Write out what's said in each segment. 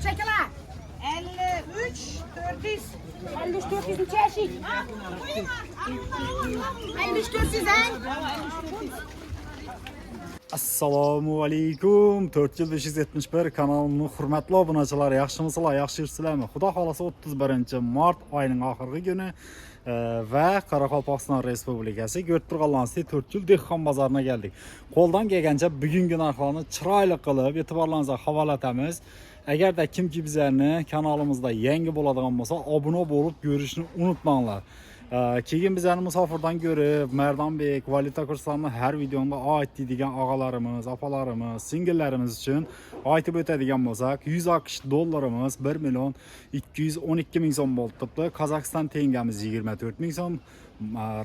çekil ha. 53 400. 53 400 çeşit. 53 400 Assalomu alaykum. 4571 kanalımın hurmatli obunachilar, yaxshimisizlar, yaxshi yursizlarmi? Xudo xolasa 31-mart oyining oxirgi kuni va Qoraqalpog'iston Respublikasi Go'rtburg'onlansi 4 yil dehqon bozoriga keldik. Qo'ldan kelgancha bugungi narxlarni chiroyli qilib e'tiborlaringizga havola etamiz. Agarda kimki bizlarni kanalimizda yangi bo'ladigan bo'lsa, obuna bo'lib ko'rishni unutmanglar. Keyin bizlarni musofirdan görüb, Merdanbek, valyuta kurslarini her videomda ait deydigan ağalarımız, apalarımız, singillerimiz için aytib o'tadigan bo'lsak, 100 AQSh dollarımız 1 milyon 212 ming so'm bo'libdi. Qozog'iston tengamiz 24 ming so'm,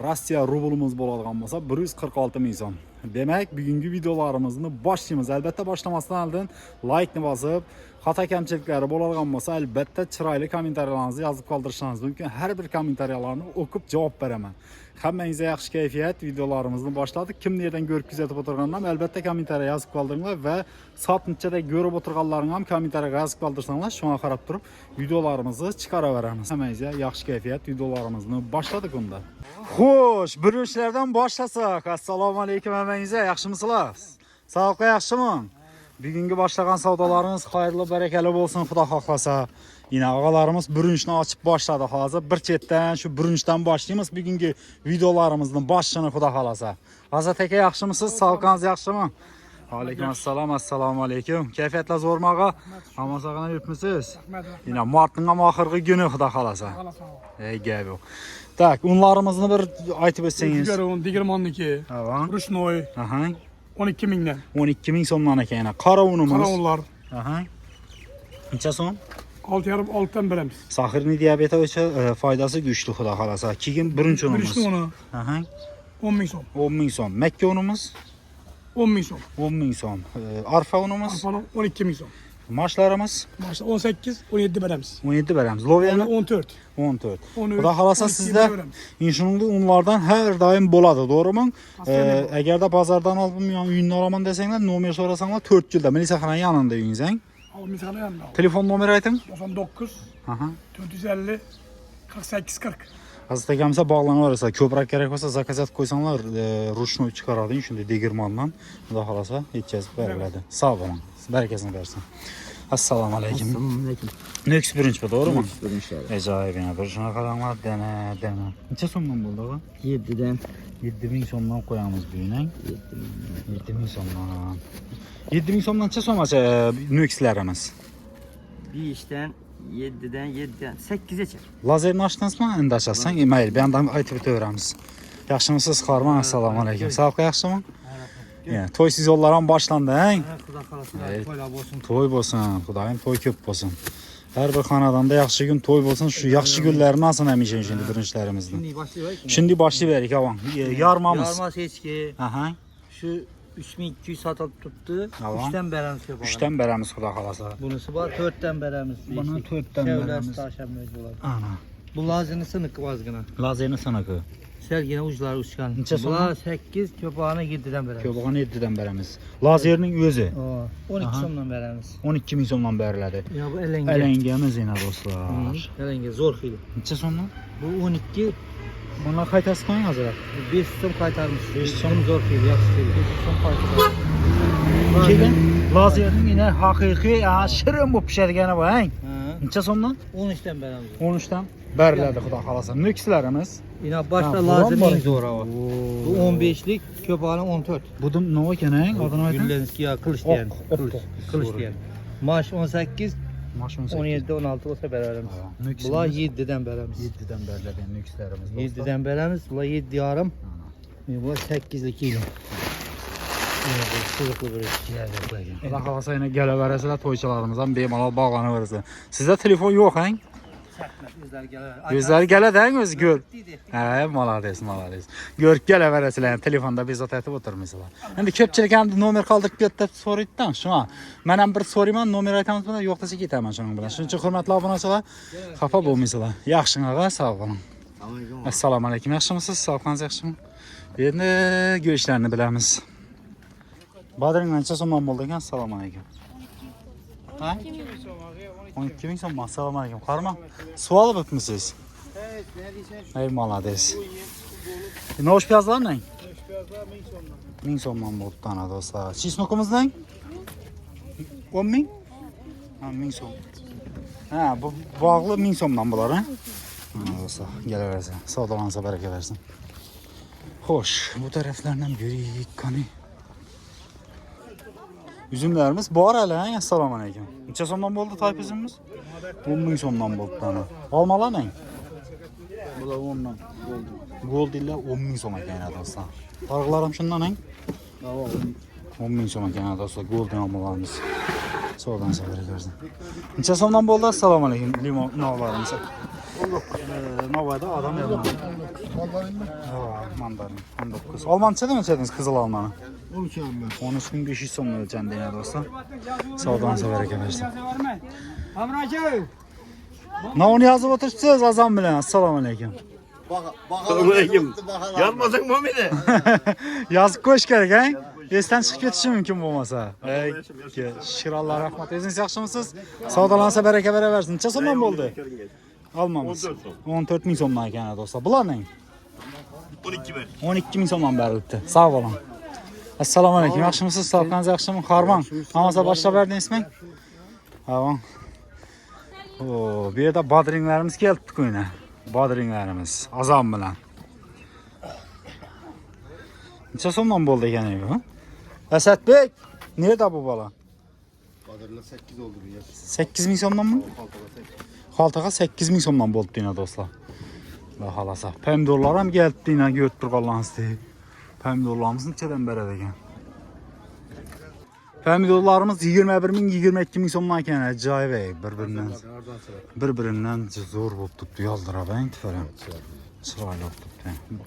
Rossiya rublimiz bo'ladigan bo'lsa 146 ming so'm. Demek bugungi videolarimizni boshlaymiz. Albatta başlamasdan oldin like ni bosib, xato kamchiliklari bo'ladigan bo'lsa albatta chiroyli kommentariyalarni yozib qoldirishingiz mumkin. Har bir kommentariyalarni o'qib javob beraman. Hammangizga yaxshi kayfiyat, videolarimizni boshladik. Kim nereden ko'rib kuzatib o'tirganlar albatta kommentariya yozib qoldiringlar va soatnichada ko'rib o'tirganlaring ham kommentariyaga yozib qoldirsanglar, shunga qarab turib videolarimizni chiqaraveramiz. Hammangizga yaxshi kayfiyat, videolarimizni boshladik unda. Xo'sh, birinchilardan boshlasak. Assalomu alaykum hammangizga, yaxshimisizlar? Sog'liqqa yaxshimi? Bugungi boshlagan savdolarınız hayırlı, berekeli olsun, Xudo xohlasa. Yine ağalarımız bürünçni açıp başladı hazır. Bir chetdan şu bürünçten başlayımız bugungi videolarımızın başını Xudo xohlasa. Azat aka yaxshimisiz? Sog'liqingiz yaxshimi? Aleyküm assalam, assalomu alaykum. Kayfiyatlar zo'rmi ağa? Hamma sog'lom yuribmisiz? Yine martning ham oxirgi kuni Xudo xohlasa. Ey gap yo'q. Tak, unlarimizni bir aytib o'tsangiz. Digirmonniki. Rushnoy. Aha. 12 mingdan. 12 ming so'mdan ekan. Qora unimiz. Qora unlar. Aha. Necha so'm? 6,5 dan beramiz. Saxirni diabeti o'cha foydasi kuchli Xudo xolasa. Keyin birinchi unimiz. Birinchi uni. Aha. 10 ming so'm. 10 ming so'm. Makka unimiz 10 ming so'm. 10 ming so'm. Arfa unimiz. Arfa 12 ming so'm. Mashlarimiz 18, 17 beramiz. 17 beramiz. Lovyani 14. 14. 13, Xudo xolasa 12 sizda beramiz. inshuningli unlardan her daim bo'ladi, to'g'rimi? Agarda bozordan olib uyinni olaman desanglar, nomer so'rasanglar 4 yilda milisaxonaning yanında uyingizang. Milisaxona yanında. Telefon nomeri ayting. 99 Aha. 450 48 40. Hazır ekamsa bağlanaversa, ko'proq kerak bo'lsa zakazat qo'ysanglar, rushnoy chiqaradi, shunday degirmondan. Xudo xolasa yetkazib beriladi. Sog' bo'ling. Barakasini bersin. Assalomu alaykum. Assalomu alaykum. Next birinchi bu, to'g'rimi? Birinchi. Ajoyib yana bir shuna qaranglar, dana. Necha so'mdan bo'ldi bu? 7 dan. 7 ming so'mdan qo'yamiz bu yinang. 7 ming so'mdan. 7 ming so'mdan necha so'macha nükslarimiz? 5 dan, 7 dan, 7 dan, 8 gacha. Lazerni ochdingizmi? Endi ochasan, email. Bu yerdan aytib o'taveramiz. Yaxshimisiz, Xorman? Assalomu alaykum. Sog'liq yaxshimi? Yani to'ysiz yollar ham boshlandi, hang? Xudo xolasa to'ylar bo'lsin. To'y bo'lsin, Xudoyim to'y ko'p bo'lsin. Har bir xonadonda yaxshi kun to'y bo'lsin. Shu yaxshi kunlarni olsin hamisha şimdi birinchilarimizni. Şimdi boshlayverik, avon. Yarmamiz. Yarması hechki. Aha. Şu 3200 satılıp tuttu. Tamam. 3 dan beramiz köp. 3 dan beramiz Xudo xolasa. Bunisi var 4 dan beramiz. Buni 4 dan beramiz. Taşanmaz bo'ladi. Ana. Bu lazini sınık vazgına. Lazerni sınıkı. Sergine uçları uçkan. Neçə so'm? Bunlar 8, köpağına 7 dan beramiz. Köpüğünü 7 dan beramiz. Lazerning o'zi 12 Aha. so'mdan beramiz. 12 ming so'mdan beriladi. Ya bu elenge. Elengamiz yana do'stlar. Elenge zor xili. Necha so'mdan? Bu 12, Buni qaytasi qo'ying hozir. 5 so'm qaytarmış. 5 so'm zor xili, yaxshi xili. 5 so'm qaytarmış. Keyin lazerning yine haqiqiy, shirin bo'lib pishadigan bu, hang? Necha so'mdan? 13 dan beramiz. 13 dan beriladi Xudo xolasa. Nükslarimiz. Yine başta Ha, lazım buram en zor hava. Bu 15'lik, köpağına 14. Bu da ne ekan, hang? Adını ayting. Güllenski ya kılıç diyen. Kılıç diyen. Maaş 18, Maaş 18. 17, 16 olsa beraberiz. Nüksimiz Bula 7'den beraberiz. 7'den beriladi nükslarimiz. 7'den beraberiz. Bula 7 yarım. Bula 8'lik kilo. Sızıklı bir yerde koyacağım. Xudo xolasa yana kelaverasizlar, to'ychilarimizdan bemalol bog'lanaversin. Sizda telefon yo'q, hang? Gözleri geledi, hang o'zi gör. Ha, malades, malades. Görüp kelaverasizlar, telefonda bezat etib o'tirmaysizlar. Endi ko'pchilik ham nomer qoldirib ketdi deb so'raydi-dan. Shuna. Men ham bir so'rayman, nomer aytamizmi, yo'q desa ketaman shuning bilan. Shuning uchun hurmatli obunachilar, xafa bo'lmaysizlar. Yaxshi ağa, sog' bo'ling. Assalomu alaykum. Yaxshimisiz? Sog'ligingiz yaxshimi? Endi go'shtlarni bilamiz. Badring necha so'mdan bo'ldi ekan? Assalomu alaykum. Ha? 12 bin so'm. Assalomu alaykum. Qarma. Suv olib o'tmisiz? Evet, ne diyeceksin? Ey malades. No'sh piyazlar ne? Piyazlar 1000 so'mdan. 1000 so'mdan bo'lib tana do'stlar. Chesnoqimiz ne? 10 ming? Ha, 1000 so'm. Ha, bu bog'li 1000 so'mdan bular, ha? Mana do'stlar, kelaversin. Savdolansa baraka bersin. Xo'sh, bu taraflardan yuraylik qani. Üzümlerimiz bor hali, ha? Assalomu alaykum. Necha so'mdan bo'ldi tayp üzümimiz? 10 ming so'mdan bo'ldi tana. Olmalar ne? Bular 10dan bo'ldi. Gold illa 10 ming so'm ekan do'stlar. Farqlarim shundan, ha? 10 ming so'm ekan do'stlar, gold olmalarimiz. Savdodan sabr edersin. Necha so'mdan bo'ldi? Assalomu alaykum. Limon navlarimiz. Novada adam yo'q. Ha, mandarin. 19. Olmancha nima chedingiz qizil olmani? 13500 so'm o'lchandi yana do'stlar. Savdodan sabr edersin. Hamroji. Navni yozib o'tiribsiz azam bilan. Assalomu alaykum. Assalomu alaykum. Yozmasang bo'lmaydi. Yozib qo'yish kerak, ha? Esdan chiqib ketishi mumkin bo'lmasa. Ey, shirallar rahmat. O'zingiz yaxshimisiz? Savdolansa baraka beraversin. Necha so'mdan bo'ldi? Olmamiz. 14 ming so'mdan ekan do'stlar. Bularning 12 bin. 12 ming so'mdan berilibdi. Sog' bo'ling. Assalomu alaykum. Yaxshimisiz? Sog'ligingiz yaxshimi? Xarmon. Hammasi boshlab berdingizmi? Tamam. Oo, bu yerda bodringlarimiz kelibdi qo'yna. Bodringlarimiz azam bilan. Necha so'mdan bo'ldi ekan bu? Asadbek, nerede bu bola? Badırla 8 oldu bu yaş. 8 ming so'mdanmi? Xaltaga 8 ming so'mdan bo'ldi deyna do'stlar. Va xalasa. Pomidorlar ham kelibdi deyna, ko'rib turganlaringizdek. Pomidorlarimiz nechadan beradi ekan? Pomidorlarimiz 21 ming, 22 ming so'mdan ekan, ajoyib bir-birinden zo'r bo'lib turibdi, yoldirabang tifaram. Chiroyli bo'lib turibdi.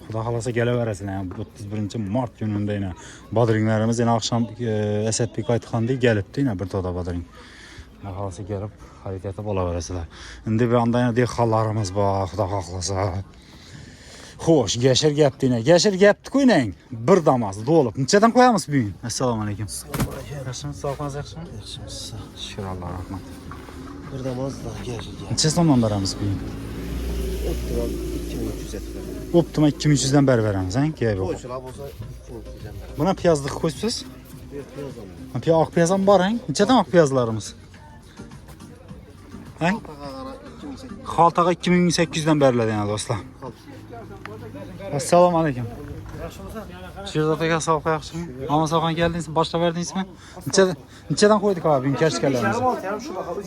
Xudo xolasa kelaverasizlar, 31 mart kunida yana bodringlarimiz yana oqshom Asadbek aytgandek kelibdi, yana bir to'da bodring. Xudo xolasa kelib xarid etib olaverasizlar. Endi bu anda yana dehqonlarimiz bor, xudo xolasa. Xo'sh, gashir gapdina. Gashir gapni qo'ying. Bir damas to'lib. Nechadan qo'yamiz bugun? Assalomu alaykum. Yaxshimisiz? Sog'ligingiz yaxshimi? Yaxshimiz. Shukr Alloh rahmat. Bir damazda gashirga. Necha so'mdan beramiz bugun? Optimal 2300 etler. Optima 2300 dan beri beramiz, ha? Kerak bu. Ko'chlar bo'lsa 300 dan. Buna piyazlik qo'yibsiz? Piyaz olma. Oq piyaz ham bor, ha? Nechadan oq piyazlarimiz? Ha? Taqagara 2800. Xaltaga 2800 dan beriladi yana do'stlar. Assalomu alaykum. Sherzod aka, sog' yaxshimi? Hamma sog'an keldingiz, boshlab berdingizmi? Nechadan qo'ydik abi bugun karshkalarimizni?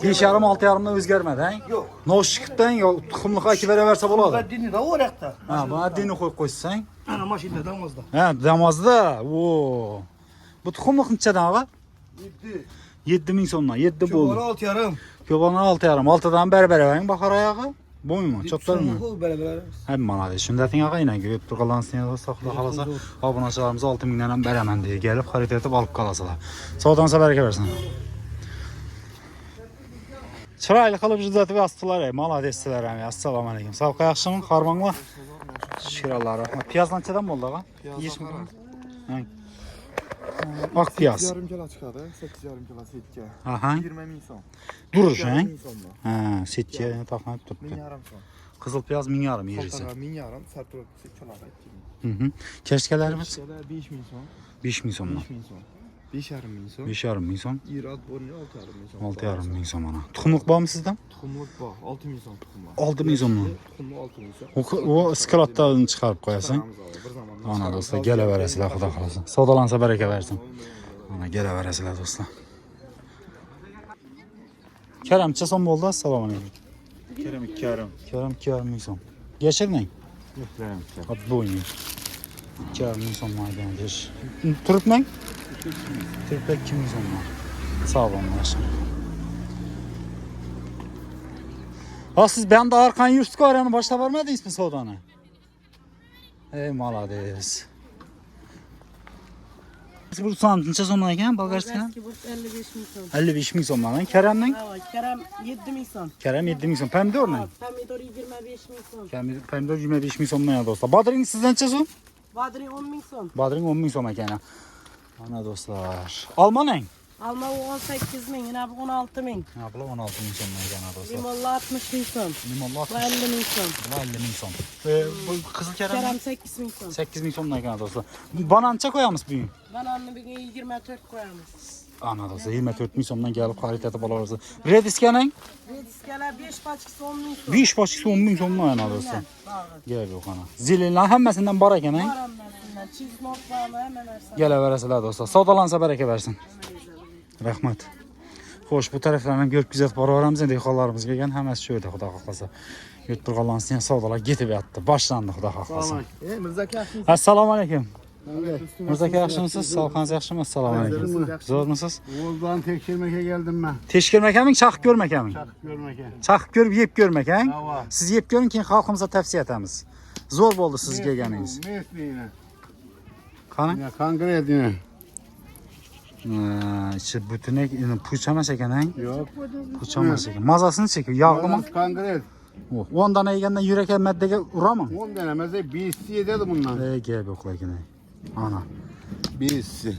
5,5-6,5 dan o'zgarmadi, ha? Yo'q. Noshikdan yo tuxumliq aka beraversa bo'ladi. Dini da o'raqda. Ha, bu addini qo'yib qo'ysang. Ana mashina damozda. Ha, damozda. O. Bu tuxumliq nechadan ava? 7 ming so'mdan. 7 bo'ldi. 6,5. Ko'pani 6,5. 6dan beraverang bahor oyog'i. Bo'ymi? Choptarmi? Beraber. Hem mana de. Shunda ting aka ina ko'p turganlansın ya do'stlar, xudo xolasa obunachilarimiz 6 mingdan ham beraman deb kelib xarid etib olib qolasizlar. Savdodan baraka bersin. Chiroyli qilib uzatib yozdilar, maladeslar ham. Assalomu alaykum. Sog' yaxshimi? Xormonglar. Shukr Alloh rahmat. Piyaz qanchadan bo'ldi aka? 20 ming. Ha. Oq piyaz. 8,5 kilo chiqadi. 8,5 kilo setga. Aha. 20 ming so'm. Durish, ha? 20 ming so'mdan. Ha, setga taqmab turibdi. 1,5 so'm. Qizil piyaz 1,5 yerisi. Xaltaga 1,5, sarto'p kilolar 2 ming. Kershkalarimiz Kishada 5 ming so'm. 5 ming so'mdan. 5 ming so'm. 5,5 ming so'm. 5,5 ming so'm. Irot bo'rni 6,5 ming so'm. 6,5 ming so'm ana. Tuxumliq bormi sizda? Tuxumlik bor. 6 ming so'm tuxum bor. 6 ming so'mdan. Tuxumni 6 ming so'm. O sklatdan chiqarib qo'yasan. Bir zamonda Ana do'stlar, kelaverasizlar, xudo xolasa. Savdolansa baraka bersin. Ana kelaverasizlar do'stlar. Karamcha so'm bo'ldi. Assalomu alaykum. Keram 2,5. Karam 2,5 ming so'm. Yashirmang. Hop bo'yni. 2,5 ming so'm maydondish. Turibmang? Turibda 2 ming so'm. Sog' bo'ling, yaxshi. Ha, siz benda arqan yurtga orani boshlab bormadingizmi savdoni? Ey, malades. Bu so'm necha so'm ekan bolgarskidan? 55 ming so'm. 55 ming so'mdan. Karamning? Karam 7 ming so'm. Karam 7 ming so'm. Pomidorning? Pomidor 25 ming so'm. Pomidor 25 ming so'mdan do'stlar. Bodring sizdan necha so'm? Badri 10 ming so'm. Bodring 10 ming so'm ekan. Ana do'stlar. Olmaning? Alma o 18 bin, yine bu 16 bin. Ha, bu 16 min so'mdan ekan dostlar. Limonlar 60 bin son. Limonlar Bu 50 bin son. bu 50 min so'm. Bu kızıl kerem Kerem 8 bin son. 8 min so'mdan ekan dostlar. Banancha qo'yamiz bu. Bananını bir 24 koyamız. Ana dostlar 24 min so'mdan kelib xarid etib olaverasiz. Rediskaning Rediskalar 5 paçkisi 10 bin son. 5 boshqasi 10 min so'mdan ana dostlar. Gel yo'q ana. Zilinlar hammasidan bor ekan. Paramlarından çiz noktalarla hemen versen. Kelaverasizlar dostlar. Savdolansa baraka bersin. Rahmat. Xo'sh, bu taraflarni ko'rib kuzatib boraveramiz. Endi dehqonlarimiz kelgan, hammasi shu yerda xudo xohlasa. Yo'ttirganlarning savdolar ketib yotdi. Boshlandi xudo xohlasa. Mirzo aka yaxshimisiz? Assalomu alaykum. Mirzo aka yaxshimisiz? Sog'ligingiz yaxshimi? Assalomu alaykum. Zo'rmisiz? Oğuzdan tekşirmeke geldim ben. Teşkirmakaming, chaqib ko'rmakaming. Çakıp görmeke. Chaqib ko'rib yeb ko'rmakang. Hava. Siz yeb ko'ring, keyin xalqimizga tavsiya etamiz. Zo'r bo'ldi siz kelganingiz. Mesleğine. Qani? Ya konkret yine. İçi bütünek puç emas ekan, Yok. puç emas ekan. Mazasini çekiyor, yağlımı. Konkret. 10 dana yeganda yurakka maddaga uramın. 10 denemezse birisi dedi bundan. Gap yo'q lekin. Ana. Birisi.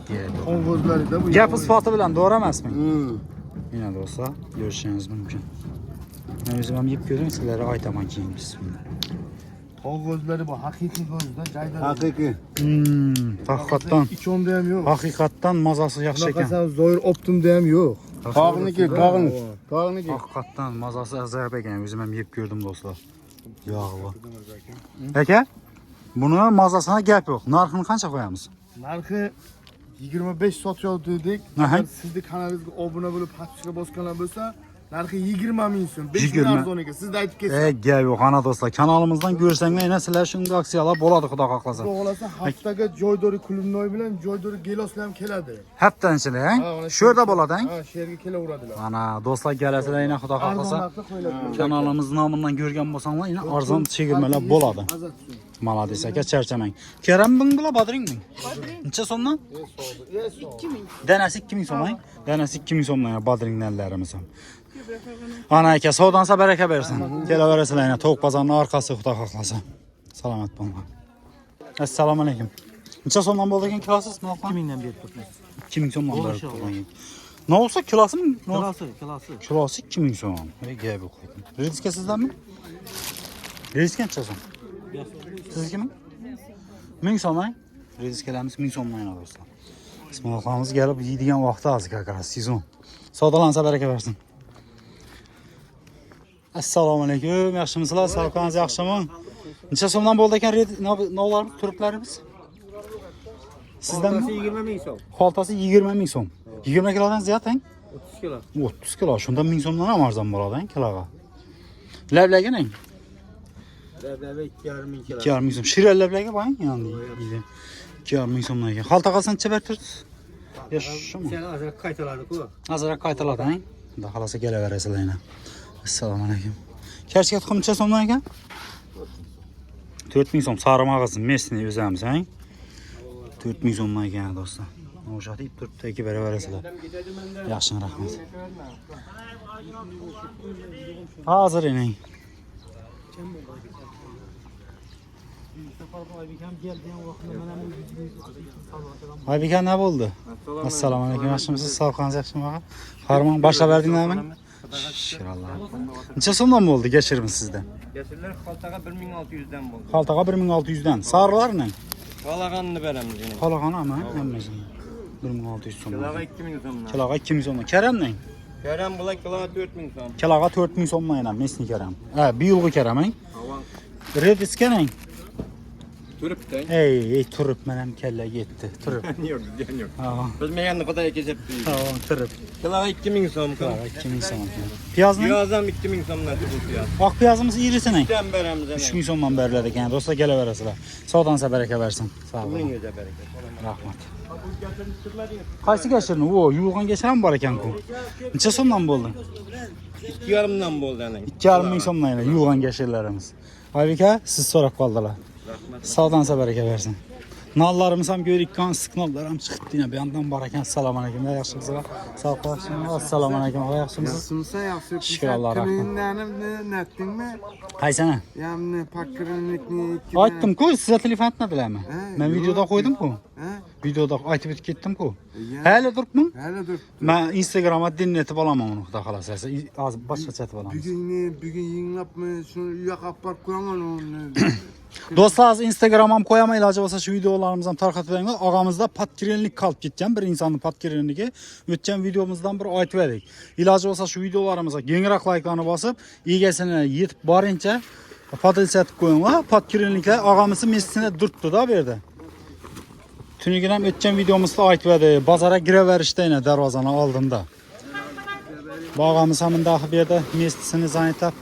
Gap yo'q. Konvozları da bu. Gap isboti bilan to'g'ri emasmi? Hı. Yine de olsa görüşeceğiniz mümkün. Ben özüm hem yiyip görüyorum, sizlere aytaman keyin bismillah. Konvozları bu. Hakiki konvozlar. Hakiki. Hakikattan. Hiç on deyem yok. Hakikattan mazası yaxşı ekan. Bakasam zoyur optum deyem yok. Kağını ki, kağını. Kağını ki. Hakikattan mazası azayap ekan. Özüm hem yiyip gördüm dostlar. Yağlı. Peki? Bunun mazasına gap yo'q. Narxını qancha qo'yamiz? Narxı 25 satıyor dedik. Aha. Eğer sizde kanalınızga obuna bo'lib patishga bosganlar bo'lsa, narxı 20 ming so'm. 5 20. ming arzon ekan. Siz de aytib ketasiz. Gap yo'q ana dostlar. Kanalımızdan görsenglar yana sizlar shunday aksiyalar bo'ladi xudo xohlasa. Xudo xolasa haftaga Joydori Kulumnoy bilan Joydori Geloslar ham keladi. Haftadan ichida, shu yerda bo'ladi. Ha, shu yerga kelaveradilar. Ana do'stlar kelasizlar yana xudo Arzon xohlasa. narxda qo'yiladi. Kanalımız nomidan ko'rgan bo'lsanglar, yana arzon chegirmalar bo'ladi. Azat so'm. Malades aka, charchamang. Kerem bin bular bodringmi? Necha so'mdan? 2 bin. Danasi 2 ming so'm, danasi 2 ming so'mdan bodringlarimiz ham. Ana aka, savdansa baraka bersin. Kelaverasizlar yana to'q bozorning orqasi xudo xohlasa. Salomat bo'linglar. Assalomu alaykum. Necha so'mdan bo'ldi ekan kilosi? 2 mingdan berib turibmiz. 2 ming so'mdan berib turgan. Ne olsa kilosimi? Kilosi. Kilosi 2 ming so'm. Gap yo'q lekin. Rizka sizlarmi? Rizka necha so'm? Sizniki mi? 1000 so'm. Rizkalarimiz 1000 so'mdan yana do'stlar. Ismoilxonimiz kelib yeydigan vaqti hozir kakras sezon. Savdolansa baraka bersin. Assalomu alaykum. Yaxshimisizlar? Sog'ligingiz yaxshimi? Necha so'mdan bo'ldi ekan novlar turiblarimiz? Sizdanmi? 20 ming so'm. Xoltasi 20 ming so'm. 20 kilodan ziyod-a? 30 kilo. 30 kilo. Shunda 1000 so'mdan ham arzon bo'ladi, kiloga. Lablagining Dabdaba 2,5 ming kilo. 2,5 ming so'm. Shirin lablaga qo'ying, ya'ni. 2,5 ming so'mdan ekan. Xaltaqasini necha bertirsiz? Yo'qmi? Sen azroq qaytaladi-ku. Azroq qaytaladi, ha? Xudo xolasa kelaverasizlar yana. Assalomu alaykum. Karchka tuxum necha so'mdan ekan? 4 ming so'm. Sariq mag'azin, mesni o'zamiz, ha? 4 ming so'mdan ekan do'stlar. O'shada ip turibdi, aka beraverasizlar. Yaxshi, rahmat. Hozir ening. Aybekam ne bo'ldi? Assalomu alaykum, yaxshimisiz? Sog'ligingiz yaxshimi? Farmon boshlab berdinglarmi? Inshaalloh. Necha so'mdan bo'ldi kechirimiz sizda? Yashillar xaltaga 1600 dan bo'ldi. Xaltaga 1600 dan. Sariqlarni? Qolganini beramiz yana. Qolganami? Hammasi. 1600 so'm. Kiloga 2000 so'mdan. Kiloga 2000 so'm. Karamning? Karam bular kiloga 4000 so'm. Kiloga 4000 so'mdan yana mesni karam. Ha, bir yilgi karam, ha? Red iskaning? Turibdi. Ey, turib menam kalla ketdi. Turib. Yo'q, yo'q. Ha. Bilmaganni xudoga kechirib. Tamam, turib. Kiloga 2000 so'm. Kiloga 2000 so'm. Piyozni? Piyoz ham 2000 so'mdan turibdi. Oq piyozimiz irisini. Dan beramiz ana. 3000 so'mdan beriladi ekan. Do'stlar kelaverasizlar. Sog'dansa baraka bersin. Sog' Buning bo'ling. o'zi barakat. Rahmat. Qaysi gashirni? O, yuvilgan gashir ham bor ekan-ku. Necha so'mdan bo'ldi? 2,5 dan bo'ldi ana. 2,5 ming so'mdan yana yuvilgan gashirlarimiz. Aybeka, siz so'rab qoldilar. Sog'dansa baraka bersin. Nallarımız ham görükkan sıknallar ham çıktı yine. Bir yandan barakan. Assalamu alaikum. Yaxshimisiz? Sağ olasınız. Assalamu alaikum. Yaxshimisiz? Yaxshimisa, yaxshi. Şükür Allah'a rahmet. Ne etdingmi? Qaysana? Yani pakırınlıkni Aytdim-ku, size telefon etmedilermi? He, Ben yo'q. videoda qo'ydim-ku. He? Videoda aytib o'tib ketdim-ku. Ya. Hali turibmi? Hali dur. Men Instagram'a dinletib olaman uni, xudo xolasa. Hozir boshqacha aytib olamiz. Bugün yinglabmi shuni uyga olib borib qo'yaman uni. Do'stlar, hozir Instagram'am qo'yaman, iloji bo'lsa shu videolarimizni ham tarqatib beringlar. Og'amizda podkirenlik qolib ketgan, bir insonning podkirenligi o'tgan videomizdan bir aytib edik. Iloji bo'lsa shu videolarimizga kengroq layklarni bosib, egasini yetib borincha podilsa etib qo'yinglar. Podkirenliklar og'amizni mesini durtdi-da bu yerda. Tuniga ham o'tgan videomizda aytib edik, bozorga kiraverishda darvozani oldinda. Bu og'amiz ham bunday bu yerda mesini zanitab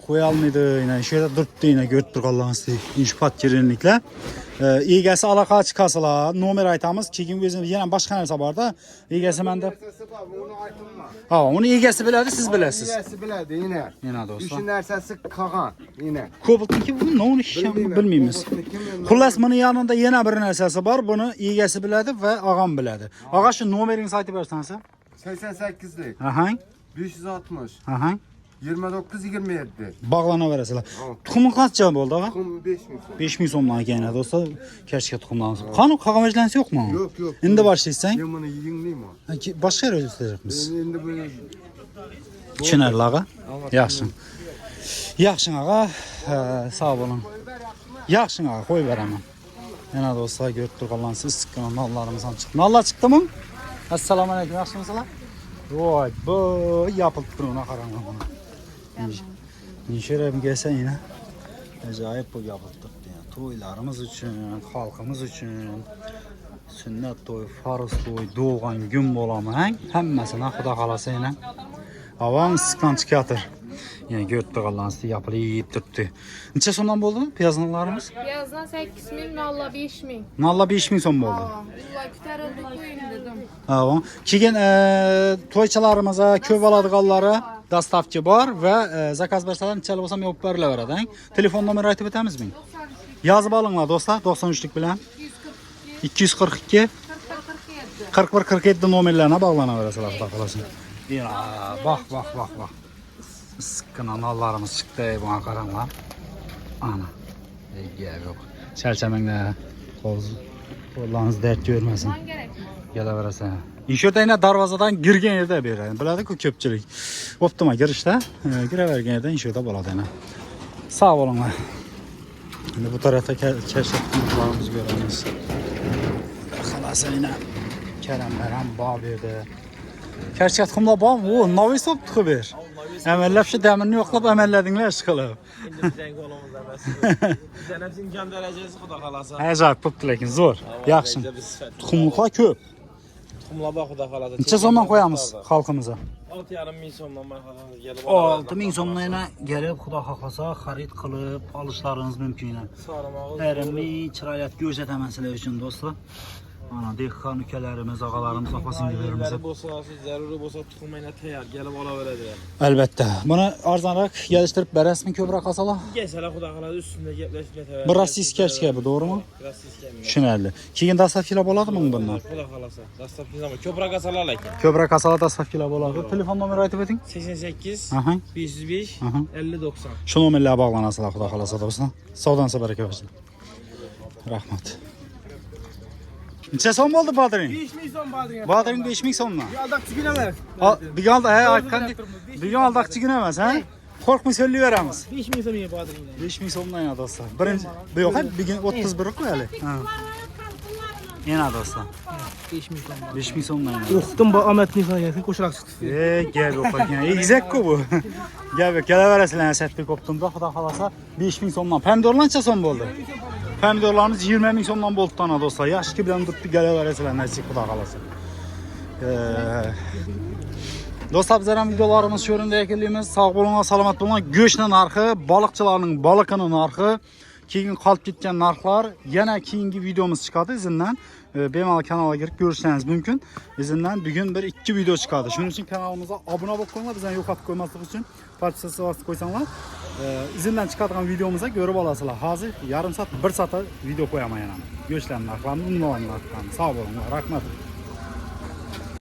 qo'ya olmaydi, yine shu yerda duribdi, yine ko'rib turganlaringizdek, ish podkirenliklar. Egasi aloqa chiqasizlar, nomer aytamiz. Keyin o'zimiz yana boshqa narsa bor-da. Egasi menda. Uni aytma. Ha, uni egasi biladi, siz bilasiz. Egasi biladi yine. Yana do'stlar. Shu narsasi qolgan yine. Ko'pniki bu nima ish bilmaymiz. Xullas, buni yanında yana bir narsasi bor. Buni egasi biladi va og'am biladi. Og'a, shu nomeringizni aytib bersangiz. 88'lik. Aha. 560. Aha. 29-27. Bog'lanaverasizlar. Tuxumi qancha bo'ldi, og'a? Kum 5000 so'm. 5000 so'mdan ekan, do'stlar. Kashga tuxumdan. Qani qog'omajlansa yo'qmi? Yo'q, yo'q. Endi boshlaysan. Men buni yinglayman. Boshqa yerga o'tkazamiz. Endi buni Tushunarli, og'a. Yaxshi. Yaxshi, og'a. Sog' bo'ling. Yaxshi, og'a, qo'yib beraman. Yana do'stlar, ko'rib turganlarsiz issiqqina nonlarimiz ham chiqdi. Nonlar chiqdimi? Assalomu alaykum, yaxshimisizlar? Voy, bu yapilib turibdi, qarang buni. Nishirab kelsa yine ajoyib bu yapilib turibdi. To'ylarimiz uchun, xalqimiz uchun sunnat to'y, farz to'y, doğan gün bo'laman. Hammasini xudo xolasa yana avam issiqdan chiqatir. Yine ko'rib turganlaringizdek yapilib turibdi. Necha so'mdan bo'ldi piyazlarimiz? Piyazdan 8000, nalla 5000. Nalla 5000 so'm bo'ldi. Ular ko'tarildi qo'yin dedim. Tamam. Keyin to'ychilarimizga ko'p oladiganlari dastavki bor va zakaz bersalar necha bo'lsa ham yopib berilaveradi. Telefon nomeri aytib o'tamizmi? Yozib olinglar do'stlar, 93lik bilan 242 41 47 nomerlarına bağlanaverasizlar, xudo xolasa. Bak. Issiqqina nonlarimiz chiqdi, buna qaranglar. Ana. Gap yo'q. Chalchamanglar. Qo'llarınız dard görmesin. Kelaverasa. İnşaatayına darvozadan girgen yerda beradi. Biladi-ku ko'pchilik. Bo'ptimi, girishda, kiravergan yerda inşaatda bo'ladi ana. Sog' bo'linglar. Endi bu tarafda kashflarimiz ko'ramiz. Xalasa yine Keremlar bor bu yerda. Karchat xumlar bormi? O, novoy sopdi ber. Amallab shu damirni yo'qlab amalladinglar ish qilib. Endi bizning qo'limizda emas. Bizning ham imkon darajasi xudo xolasa. Ajoyib bo'pti, lekin zo'r. Yaxshi. Tuxumlar ko'p. Tuxumlar bor xudo xolasa. Necha so'mdan qo'yamiz xalqimizga? 6,5 so'mdan marhamat kelib 6000 so'mdan yana kelib xudo xohlasa xarid qilib olishlaringiz mumkin. Erimli chiroyli ko'rsataman sizlar uchun do'stlar. Mana dehqon ukalarimiz, og'alarimiz, opa-singillarimiz bo'lsa, siz zarur bo'lsa tuxumini tayyor kelib olaveradilar. albatta. Buni arzonroq kelishtirib berasizmi ko'proq qolsalar? Kelsalar xudo xolasa ustida gaplashib ketaveradi. Bir rossiyskachka bu, to'g'rimi? Rossiyskami. Tushunarli. Keyin dastavkalar bo'ladimi bundan? Xudo xolasa. Dastavkamiz ko'proq asalar lekin. Ko'proq qolsalar dastavkalar bo'ladi. Telefon nomeri aytib o'ting. 88 Aha. 505 Aha. 50 90. Shu nomerlarga bog'lanasizlar, xudo xolasa do'stlar. Savdansa baraka bo'lsin. Rahmat. Necha so'm bo'ldi Badring? 5000 so'm Badring. Badring 5000 so'mmi? Aldaqchigina emas. Bigan aytgandek, bigan aldaqchigina emas, ha? Qo'rqmay so'ylayveramiz. 5000 so'mga Badringdan. 5000 so'mdan yana do'stlar. Birinchi bu yo'q, bugun 31 qo'yali. Ha. Yana do'stlar. 5000 so'm. 5000 so'mdan yana. O'qidim bu omadni sanaysan qo'shaloq chiqdi. Gap yo'q ekan. Egizak-ku bu. Gap yo'q. Kelaverasizlar Asadbek optimda, xudo xolasa 5000 so'mdan. Pomidorlar necha so'm bo'ldi? Pomidorlarimiz 20000 so'mdan bo'ldi tana do'stlar. Yaxshi bilan turibdi, kelaverasizlar nasib xudo xolasa. Do'stlar, bizlar ham videolarimiz shu o'rinda yakunlaymiz. Sog' bo'linglar, salomat bo'linglar. Go'shtning narxi, baliqchilarning baliqining narxi, keyin qolib ketgan narxlar yana keyingi videomiz chiqadi izindan. bemalol kanalga kirib ko'rishingiz mumkin. Bizdan bugun bir 2 video chiqadi. Shuning uchun kanalimizga obuna bo'lib qo'yinglar, bizani yo'qotib qo'ymaslik uchun podpisatsiya bosib qo'ysanglar, izindan chiqadigan videomizni ko'rib olasizlar. Hozir yarim soat, 1 soat video qo'yaman yana. Go'shtlarni narxlarini, unvonini narxlarini. Sog' bo'linglar, rahmat.